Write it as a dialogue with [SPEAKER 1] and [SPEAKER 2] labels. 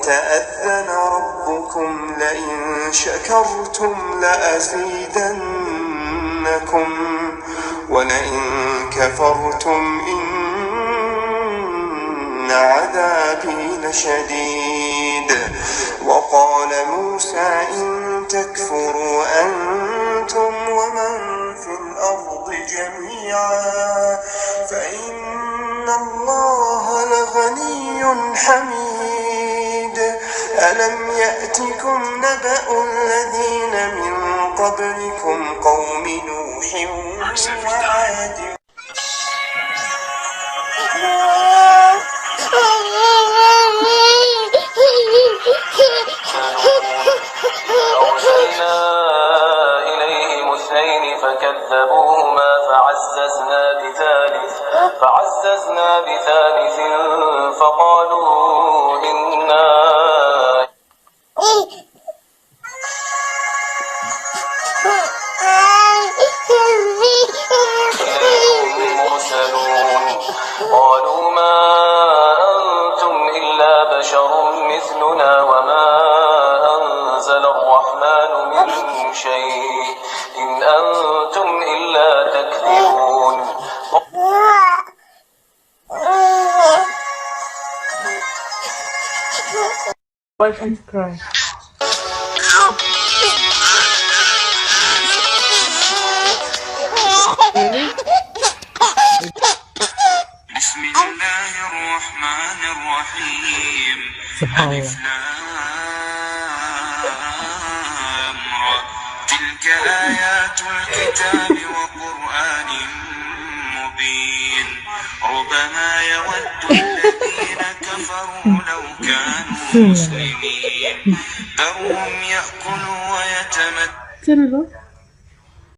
[SPEAKER 1] تأذن ربكم لئن شكرتم لأزيدنكم ولئن كفرتم إن عذابي لشديد. وقال موسى إن تكفروا أنتم ومن في الأرض جميعا فإن الله لغني حميد. ألم يأتكم نبأ الذين من قبلكم قوم نوح وعاد
[SPEAKER 2] أرسلنا إليهم اثنين فكذبوهما فعززنا بثالث فقالوا إنا إليكم مرسلون. قالوا ما أنتم إلا بشر مثلنا وما أنزل الرحمن من شيء إن أنتم إلا تكذبون.
[SPEAKER 3] Boyfriend cry.
[SPEAKER 1] بسم الله الرحمن الرحيم. ألف لام را. تلك آيات الكتاب وقرآن مبين. ربما يود الذين كفروا لو كانوا مسلمين. ذرهم يأكلوا ويتمتعوا